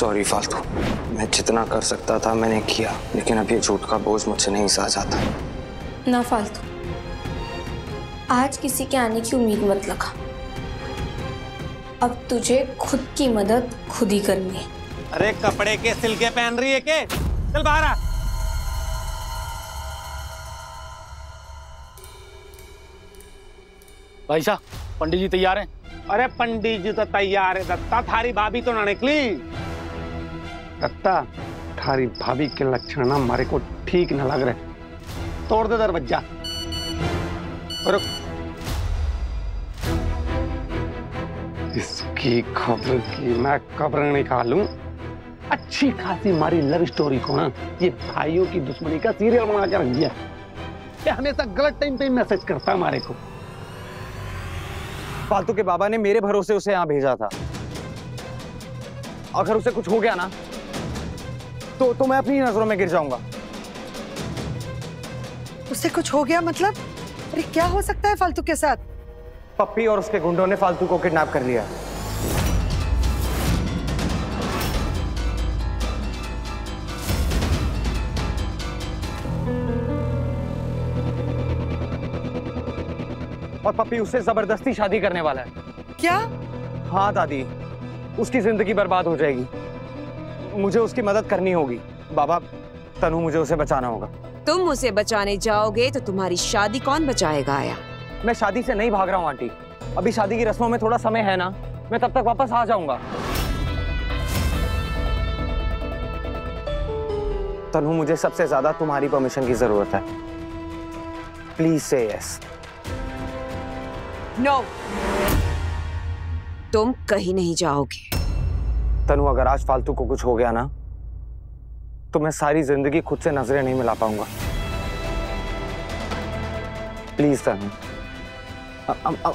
Sorry फालतू। मैं जितना कर सकता था मैंने किया, लेकिन अब ये झूठ का बोझ मुझसे नहीं सहा जाता। ना फालतू, आज किसी के आने की उम्मीद मत लगा। अब तुझे खुद की मदद खुद ही करनी है। अरे कपड़े के सिलके पहन रही है के? चल बाहर आ। भाई साहब, पंडित जी तैयार हैं? अरे पंडित जी तो तैयार है दत्ता, थारी भाभी तो ना निकली। दत्ता, थारी भाभी के लक्षण ना हमारे को ठीक न लग रहे। तोड़ दे दरवाजा। रुक, इसकी खबर की मैं खबर निकालूं। अच्छी खासी हमारी लव स्टोरी को ना ये भाइयों की दुश्मनी का सीरियल बना के रख दिया। ये हमेशा गलत टाइम पे मैसेज करता हमारे को। फालतू के बाबा ने मेरे भरोसे उसे यहाँ भेजा था। अगर उसे कुछ हो गया ना तो मैं अपनी नजरों में गिर जाऊंगा। उसे कुछ हो गया मतलब? अरे क्या हो सकता है फालतू के साथ? पप्पी और उसके गुंडों ने फालतू को किडनैप कर लिया। और पप्पी उससे जबरदस्ती शादी करने वाला है। क्या? हाँ दादी, उसकी जिंदगी बर्बाद हो जाएगी। मुझे उसकी मदद करनी होगी। बाबा, तनु, मुझे उसे बचाना होगा। तुम उसे बचाने जाओगे तो तुम्हारी शादी कौन बचाएगा? आया, मैं शादी से नहीं भाग रहा हूँ आंटी। अभी शादी की रस्मों में थोड़ा समय है ना, मैं तब तक वापस आ जाऊंगा। तनु, मुझे सबसे ज्यादा तुम्हारी परमिशन की जरूरत है। प्लीज से यस। नो, तुम कहीं नहीं जाओगे। तनु, अगर आज फालतू को कुछ हो गया ना तो मैं सारी जिंदगी खुद से नजरें नहीं मिला पाऊंगा। प्लीज तनु,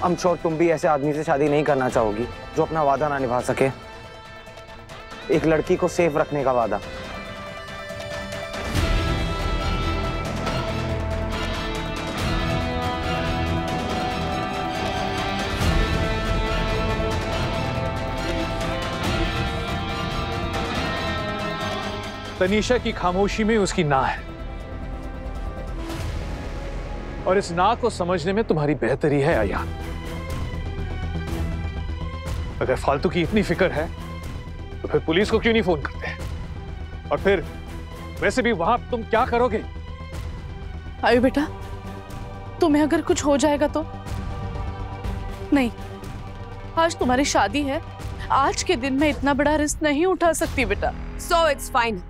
I'm sure तुम भी ऐसे आदमी से शादी नहीं करना चाहोगी जो अपना वादा ना निभा सके। एक लड़की को सेफ रखने का वादा। तनीषा की खामोशी में उसकी ना है, और इस ना को समझने में तुम्हारी बेहतरी है आयान। अगर फालतू की इतनी फिक्र है तो फिर पुलिस को क्यों नहीं फोन करते? और फिर वैसे भी वहां तुम क्या करोगे? आयु बेटा, तुम्हें अगर कुछ हो जाएगा तो? नहीं, आज तुम्हारी शादी है। आज के दिन में इतना बड़ा रिस्क नहीं उठा सकती बेटा। So it's fine।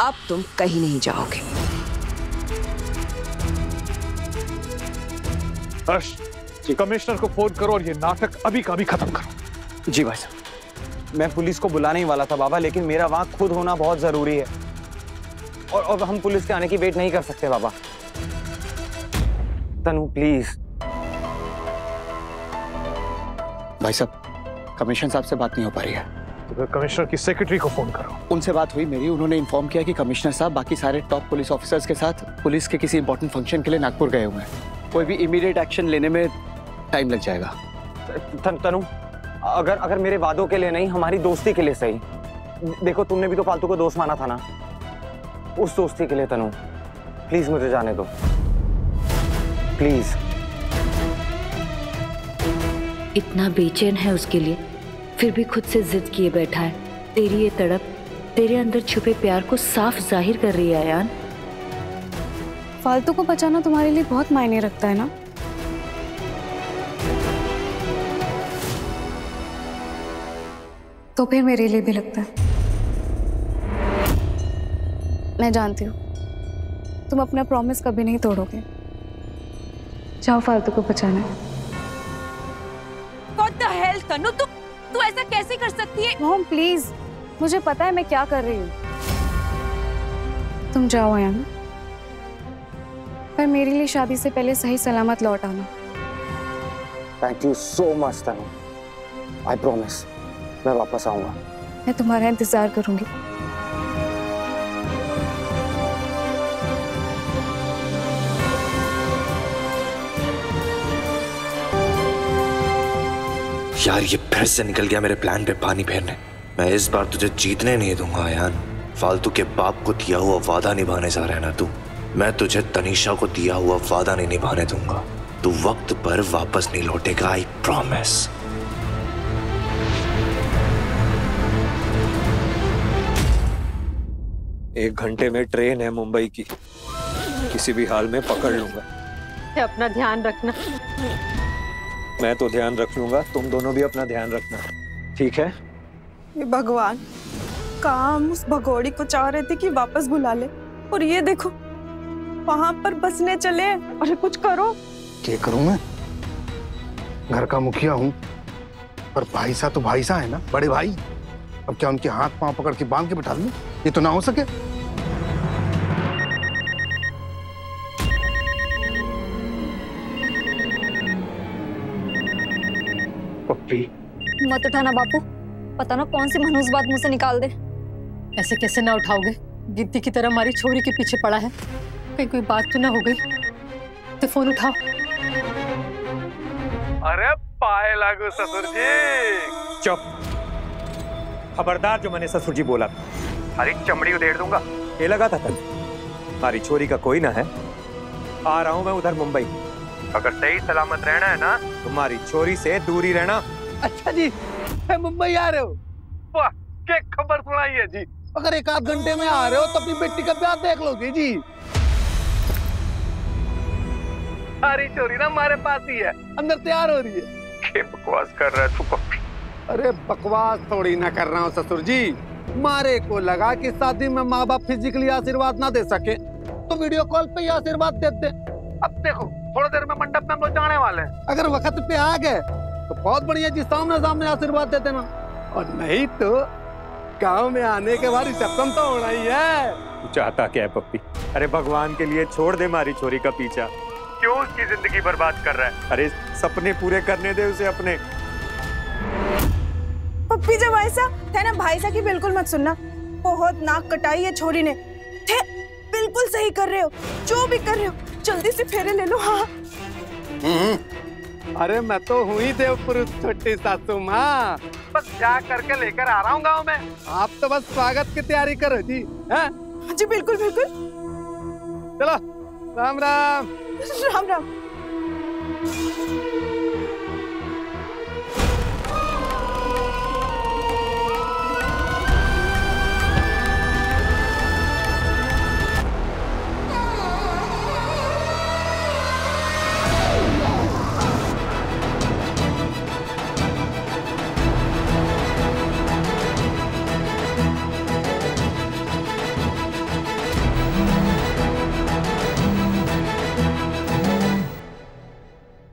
अब तुम कहीं नहीं जाओगे। हर्ष, कमिश्नर को फोन करो और ये नाटक अभी का भी खत्म करो। जी भाई साहब, मैं पुलिस को बुलाने ही वाला था बाबा, लेकिन मेरा वहां खुद होना बहुत जरूरी है। और हम पुलिस के आने की वेट नहीं कर सकते बाबा। तनु प्लीज। भाई साहब, कमिश्नर साहब से बात नहीं हो पा रही है। तो कमिश्नर की सेक्रेटरी को फोन करो। उनसे बात हुई मेरी, उन्होंने इन्फॉर्म किया कि कमिश्नर साहब बाकी सारे टॉप पुलिस ऑफिसर्स के साथ पुलिस के किसी इंपॉर्टेंट फंक्शन के लिए नागपुर गए हुए हैं। कोई भी इमीडिएट एक्शन लेने में टाइम लग जाएगा। तनु, अगर मेरे वादों के लिए नहीं, हमारी दोस्ती के लिए सही। देखो, तुमने भी तो फालतू को दोस्त माना था ना, उस दोस्ती के लिए तनु प्लीज मुझे जाने दो, प्लीज। इतना बेचैन है उसके लिए, फिर भी खुद से जिद किए बैठा है। तेरी ये तड़प तेरे अंदर छुपे प्यार को साफ जाहिर कर रही है आयान। फालतू को बचाना तुम्हारे लिए बहुत मायने रखता है ना? तो फिर मेरे लिए भी लगता है। मैं जानती हूँ तुम अपना प्रॉमिस कभी नहीं तोड़ोगे। जाओ, फालतू को बचाना है। What the hell, तनु, तू ऐसा कैसे कर सकती है? मॉम प्लीज, मुझे पता है मैं क्या कर रही हूँ। तुम जाओ आयान, पर मेरे लिए शादी से पहले सही सलामत लौट आना। Thank you so much Tanu, I promise मैं वापस आऊंगा। मैं तुम्हारा इंतजार करूंगी। यार, ये फिर से निकल गया मेरे प्लान पे पानी फेरने। मैं इस बार तुझे जीतने नहीं दूंगा अयान। फालतू के बाप को दिया हुआ वादा निभाने जा रहा है ना तू। मैं तुझे तनीषा को दिया हुआ वादा नहीं निभाने दूंगा। तू वक्त पर वापस नहीं लौटेगा, आई प्रॉमिस। एक घंटे में ट्रेन है मुंबई की, किसी भी हाल में पकड़ लूंगा। अपना ध्यान रखना। मैं तो ध्यान रख लूंगा, तुम दोनों भी अपना ध्यान रखना, ठीक है? ये भगवान, काम उस भगोड़ी को चाह रहे थे कि वापस बुला ले, और ये देखो वहां पर बसने चले। अरे कुछ करो। क्या करूं मैं? घर का मुखिया हूं, पर भाई सा तो भाई सा है ना, बड़े भाई। अब क्या उनके हाथ पांव पकड़ के बांध के बिठा दूं? ये तो ना हो सके। पप्पी मत उठाना बापू, पता ना कौन सी मनहूस बात मुंह से निकाल दे। ऐसे कैसे ना उठाओगे? गिद्दी की तरह हमारी छोरी के पीछे पड़ा है, कहीं कोई बात तो ना हो गई? तो फोन उठाओ। अरे पाए लागू ससुर जी। चुप, खबरदार, जो मैंने ससुर जी बोला हरी चमड़ी उधेड़ दूंगा। ये लगा था कल हमारी छोरी का कोई ना है। आ रहा हूं मैं उधर मुंबई, अगर सही सलामत रहना है ना तुम्हारी छोरी से दूरी रहना। अच्छा जी, मुंबई आ रहे हो? वाह, क्या खबर सुनाई है जी। अगर एक आध घंटे में आ रहे हो तो अपनी बेटी का ब्याह देख लोगे जी। सारी छोरी ना हमारे पास ही है, अंदर तैयार हो रही है। क्या बकवास कर रहा है तू पप्पी? अरे बकवास थोड़ी ना कर रहा हूँ ससुर जी। मारे को लगा कि शादी में माँ बाप फिजिकली आशीर्वाद ना दे सके तो वीडियो कॉल पे ही आशीर्वाद देते। अब देखो थोड़ी देर में मंडप में हम लोग जाने वाले हैं। अगर वक्त पे आ गए तो बहुत बढ़िया जी, सामने सामने आशीर्वाद देते ना, और नहीं तो गांव में आने के बाद रिसेप्शन तो होना ही है। तू चाहता क्या है पप्पी? अरे भगवान के लिए छोड़ दे हमारी छोरी का पीछा, क्यों उसकी जिंदगी बर्बाद कर रहा है? अरे सपने पूरे करने दे उसे अपने। पप्पी जब ऐसा थे ना, भाई सा की बिल्कुल मत सुनना। बहुत नाक कटाई है छोरी ने। थे बिल्कुल सही कर रहे हो, जो भी कर रहे हो जल्दी से फेरे ले लो। हाँ अरे मैं तो हुई देवपुरुष छोटी सासू माँ, बस जा करके लेकर आ रहा हूँ गाँव में। आप तो बस स्वागत की तैयारी करो जी। हैं? जी बिल्कुल बिल्कुल। चलो, राम राम। राम राम।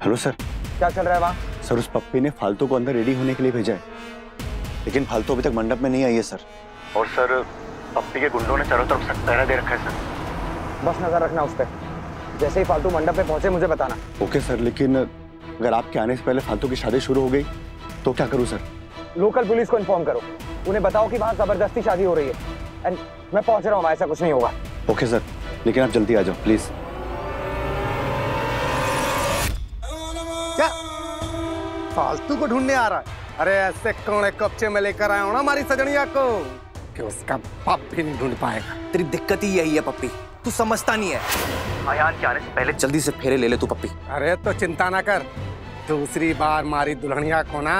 Hello sir. क्या चल रहा है वहाँ? सर उस पप्पी ने फालतू को अंदर रेडी होने के लिए भेजा है, लेकिन फालतू अभी तक मंडप में नहीं आई है सर। और सर पप्पी के गुंडों ने चारों तरफ पहरा दे रखा है सर। बस नजर रखना उस पर, जैसे ही फालतू मंडप पे पहुंचे मुझे बताना। ओके सर, लेकिन अगर आपके आने से पहले फालतू की शादी शुरू हो गई तो क्या करूँ सर? लोकल पुलिस को इन्फॉर्म करो, उन्हें बताओ कि वहाँ जबरदस्ती शादी हो रही है। एंड मैं पहुंच रहा हूँ, ऐसा कुछ नहीं होगा। ओके सर, लेकिन आप जल्दी आ जाओ प्लीज। क्या फालतू को ढूंढने आ रहा है? अरे ऐसे कौन कब्जे में लेकर आया हो ना हमारी सजनिया को कि उसका बाप भी नहीं ढूंढ पाएगा। तेरी दिक्कत ही यही है पप्पी, तू समझता नहीं है। अयान के आने से पहले जल्दी से फेरे ले ले तू पप्पी। अरे तो चिंता ना कर, दूसरी बार मारी दुल्हनिया को ना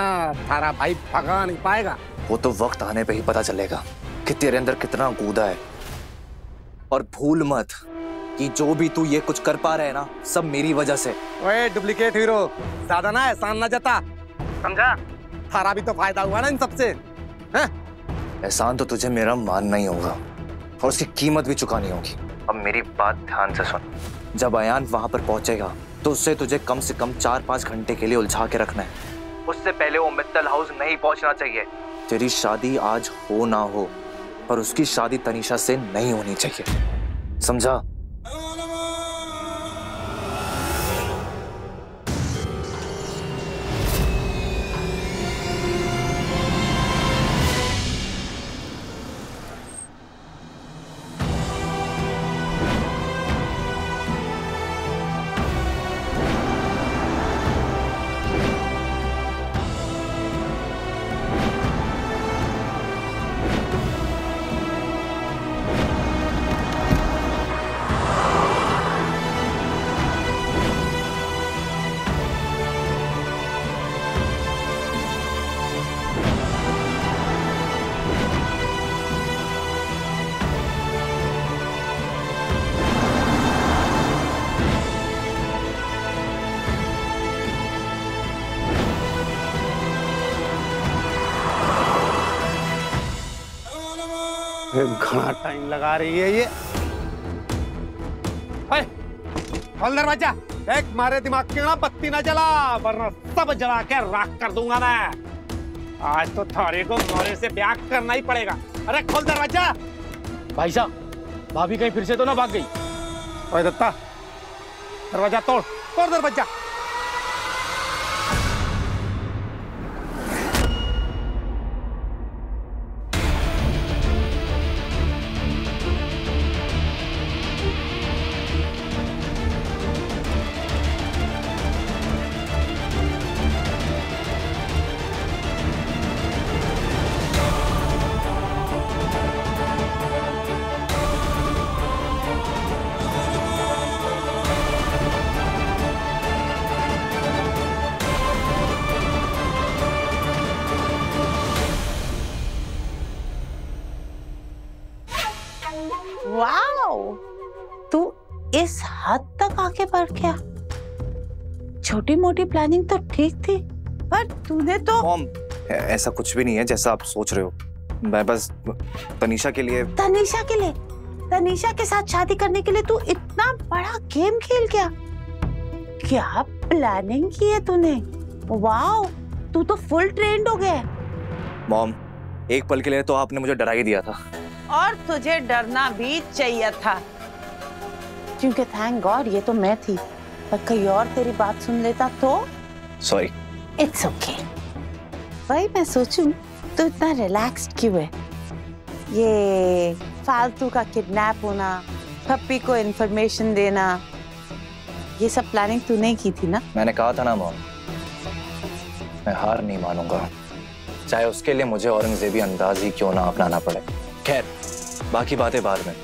थारा भाई भगा नहीं पाएगा। वो तो वक्त आने पे ही पता चलेगा कि तेरे अंदर कितना कूदा है। और भूल मत कि जो भी तू ये कुछ कर पा रहे है ना, सब मेरी वजह से। ओए डुप्लीकेट हीरो, ज्यादा ना एहसान ना जता, समझा? थारा भी तो फायदा हुआ ना इन सबसे। एहसान तो तुझे मेरा मानना ही होगा और उसकी कीमत भी चुकानी होगी। अब मेरी बात ध्यान से सुन, जब अयान वहां पर पहुंचेगा तो उससे तुझे कम से कम 4-5 घंटे के लिए उलझा के रखना है। उससे पहले वो मित्तल हाउस नहीं पहुंचना चाहिए। तेरी शादी आज हो ना हो, पर उसकी शादी तनीषा से नहीं होनी चाहिए, समझा? घना टाइम लगा रही है ये। खोल दरवाजा, देख मारे दिमाग की ना बत्ती ना जला, वरना सब जला के राख कर दूंगा मैं। आज तो थारे को मोरे से ब्याह करना ही पड़ेगा। अरे खोल दरवाजा। भाई साहब, भाभी कहीं फिर से तो ना भाग गई? ओए दत्ता, दरवाजा तोड़ दरवाजा। वाओ, तू इस हद तक आके बढ़ गया। छोटी मोटी प्लानिंग तो ठीक थी, पर तूने तो। मॉम, ऐसा कुछ भी नहीं है जैसा आप सोच रहे हो। मैं बस तनीषा के लिए तनीषा के साथ शादी करने के लिए तू इतना बड़ा गेम खेल गया। क्या प्लानिंग की है तूने? वाओ, तू तो फुल ट्रेंड हो गया। मॉम, एक पल के लिए तो आपने मुझे डरा ही दिया था। और तुझे डरना भी चाहिए था, क्योंकि थैंक गॉड ये तो मैं थी। पर कोई और तेरी बात सुन लेता तो। सॉरी। It's okay. भाई मैं सोचूं तो इतना रिलैक्स्ड क्यों है? ये फालतू का किडनैप होना, पप्पी को इन्फॉर्मेशन देना, ये सब प्लानिंग तूने की थी ना? मैंने कहा था ना मॉम, मैं हार नहीं मानूंगा, चाहे उसके लिए मुझे औरंगजेबी अंदाज ही क्यों ना अपनाना पड़े। खैर, बाकी बातें बाद में।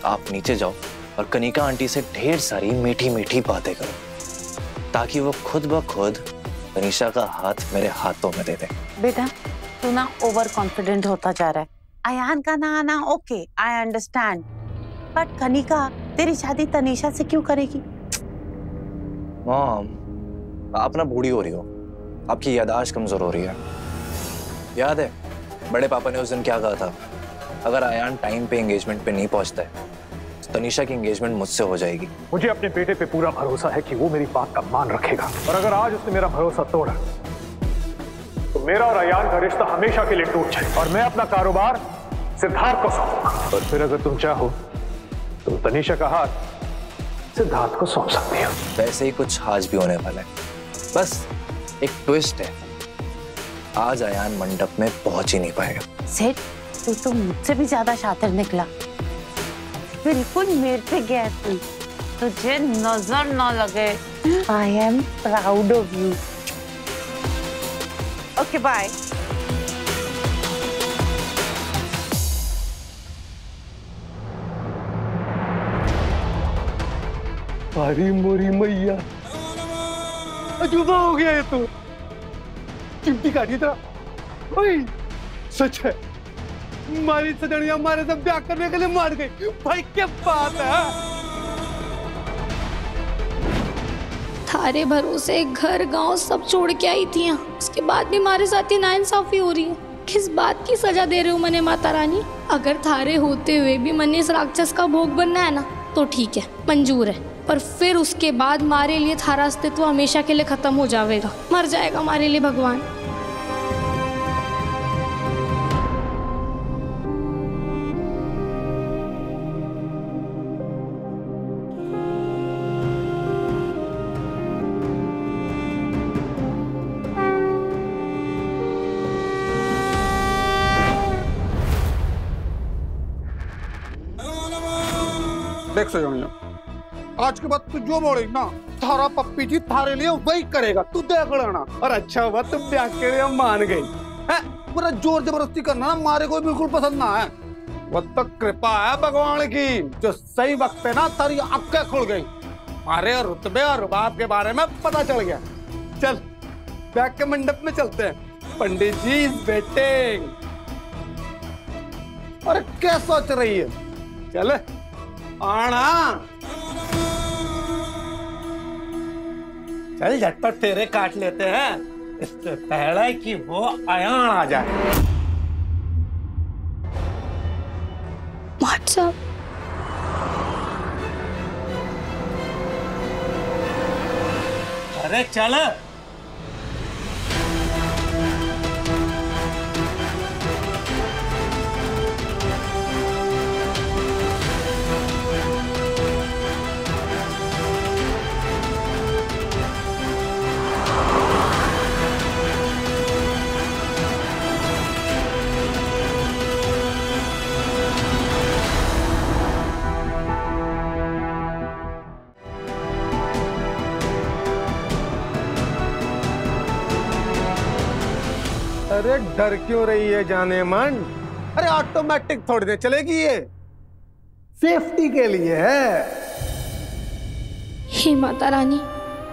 आप नीचे जाओ और कनिका आंटी से ढेर सारी मीठी मीठी बातें करो, ताकि वो खुद ब खुद तनीषा का हाथ मेरे हाथों में दे दे। बेटा, तू ना ओवर कॉन्फिडेंट होता जा रहा है। अयान का ना आना okay, I understand, but Kanika तेरी शादी तनीषा से क्यों करेगी? मॉम, आप ना बूढ़ी हो रही हो, आपकी याददाश्त कमजोर हो रही है। याद है बड़े पापा ने उस दिन क्या कहा था? अगर अयान टाइम पे एंगेजमेंट पे नहीं पहुंचता है तो तनीषा की एंगेजमेंट मुझसे हो जाएगी। मुझे अपने बेटे पे पूरा भरोसा है कि वो मेरी बात का मान रखेगा, और अगर आज उसने मेरा भरोसा तोड़ा तो मेरा और अयान का रिश्ता हमेशा के लिए टूट जाए और मैं अपना कारोबार सिद्धार्थ को सौंपूंगा। और फिर अगर तुम चाहो तो तनीषा का हाथ सिद्धार्थ को सौंप सकती हो। वैसे ही कुछ आज भी होने वाला है, बस एक ट्विस्ट है। आज अयान मंडप में पहुंच ही नहीं पाएगा। सेठ, तू तो मुझसे भी ज्यादा शातिर निकला। बिल्कुल मेरे पे गया तू, तुझे नजर ना लगे। I am proud of you. Okay bye. अरे मोरी मैया, अजूबा हो गया ये तो। चिमटी काटी था। ओए, सच है, हमारी सजनिया हमारे सब ब्याह करने के लिए मार गई। भाई क्या बात है। थारे भरोसे घर गांव सब छोड़ के आई थी, उसके बाद भी हमारे साथ ही नाइंसाफी हो रही है। किस बात की सजा दे रहे हो मने माता रानी? अगर थारे होते हुए भी मने इस राक्षस का भोग बनना है ना तो ठीक है, मंजूर है, पर फिर उसके बाद हमारे लिए थारा अस्तित्व हमेशा के लिए खत्म हो जाएगा, मर जाएगा हमारे लिए भगवान। देख सजनिया, आज के बाद तू जो बोलेगी ना, थारा पप्पी जी थारे लिए वही करेगा। तू देख लेना। और अच्छा हुआ तुम ब्याह के लिए मान गई है। पूरा जोर जबरदस्ती करना ना मारे को बिल्कुल पसंद ना है। वो तो कृपा है भगवान की, जो सही वक्त पे ना तारी आंखें खुल गई। मारे रुतबे और रुबाब के बारे में पता चल गया। चल ब्याह के मंडप में चलते हैं। पंडित जी इज वेटिंग। अरे क्या सोच रही है? चल आना, चल झटपट तेरे काट लेते हैं, इससे पहले कि वो अयान आ जाए। व्हाट्सएप। अरे चल। अरे डर क्यों रही है जाने मन? अरे ऑटोमेटिक थोड़ी देर चलेगी, ये सेफ्टी के लिए है। हे माता रानी,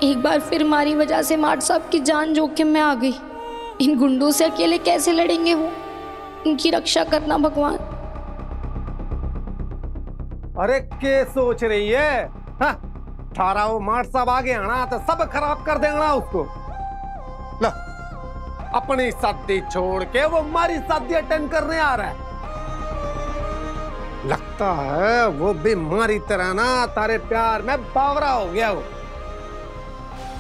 एक बार फिर हमारी वजह से मार्ट साहब की जान जोखिम में आ गई। इन गुंडों से अकेले कैसे लड़ेंगे वो? इनकी रक्षा करना भगवान। अरे क्या सोच रही है? हाँ, थारा वो मार्ट साहब आगे आना तो सब खराब कर देना उसको। ला, अपनी शादी छोड़ के वो हमारी शादी अटेंड करने आ रहा है। लगता है वो भी हमारी तरह ना तारे प्यार में बावरा हो गया। वो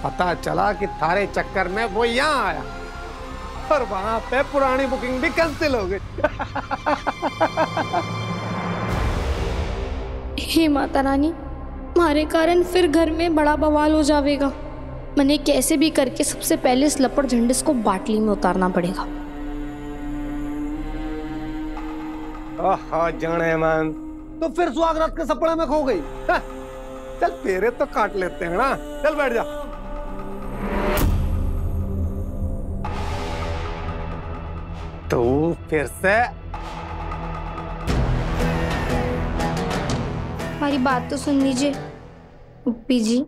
पता चला कि थारे चक्कर में वो यहाँ आया और वहां पे पुरानी बुकिंग भी कैंसिल हो गई। हे माता रानी, हमारे कारण फिर घर में बड़ा बवाल हो जाएगा। मैंने कैसे भी करके सबसे पहले इस लपड़ झंडिस को बाटली में उतारना पड़ेगा। जाने मन, तो फिर सुहागरात के सपने में खो गई। चल फेरे तो काट लेते हैं ना। चल बैठ जा। तो फिर से हमारी बात तो सुन लीजिए उप्पी जी।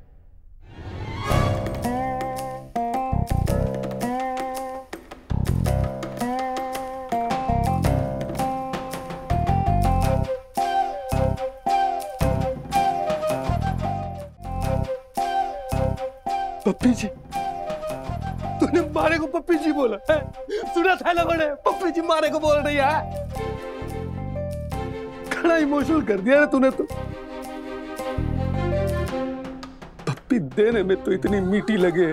पप्पी जी, तूने मारे को पप्पी जी बोला है? सुना था ना बड़े, पप्पी जी मारे को बोल रही है। खड़ा इमोशनल कर दिया ना तूने तो। पप्पी देने में तो इतनी मीठी लगे,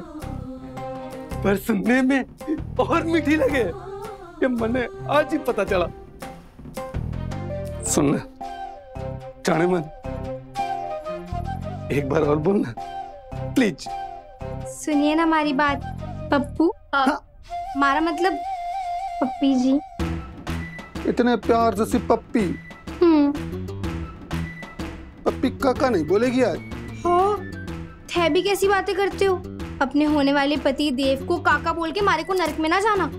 पर सुनने में और मीठी लगे, ये मैंने आज ही पता चला। सुन जाने मन, एक बार और बोलना प्लीज। सुनिए ना हमारी बात पप्पू। हमारा मतलब पप्पी जी। इतने प्यार से सिर्फ पप्पी। पप्पी काका नहीं बोलेगी आज? हो, थे भी कैसी बातें करते हो? अपने होने वाले पति देव को काका बोल के मारे को नरक में ना जाना।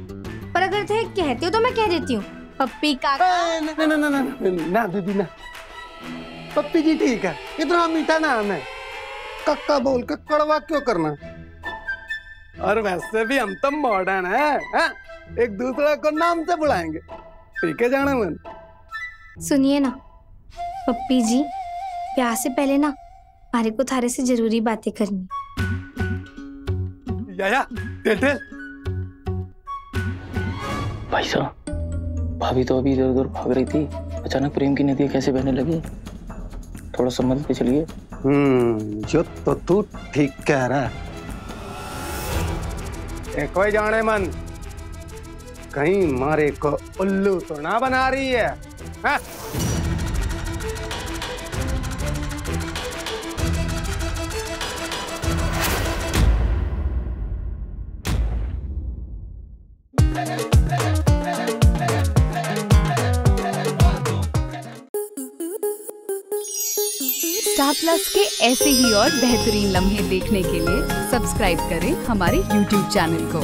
पर अगर थे कहते हो तो मैं कह देती हूँ, पप्पी काका। ना ना ना ना ना दीदी ना, पप्पी जी ठीक है, इतना मीठा नाम है। काका बोल के कड़वा क्यों करना? और वैसे भी हम तो मॉडर्न है, एक दूसरे को नाम से बुलाएंगे। ठीक है जाने मन। सुनिए ना पप्पी जी, ब्याह से पहले ना हमारे को थारे से जरूरी बातें करनी। या दे। भाई साहब, भाभी तो अभी इधर उधर भाग रही थी, अचानक प्रेम की नदियां कैसे बहने लगी? थोड़ा समझ के चलिए। जो तो तू ठीक कह रहा है। कोई जाने मन, कहीं मारे को उल्लू तो ना बना रही है, हा? स्टार प्लस के ऐसे ही और बेहतरीन लम्हे देखने के लिए सब्सक्राइब करें हमारे YouTube चैनल को।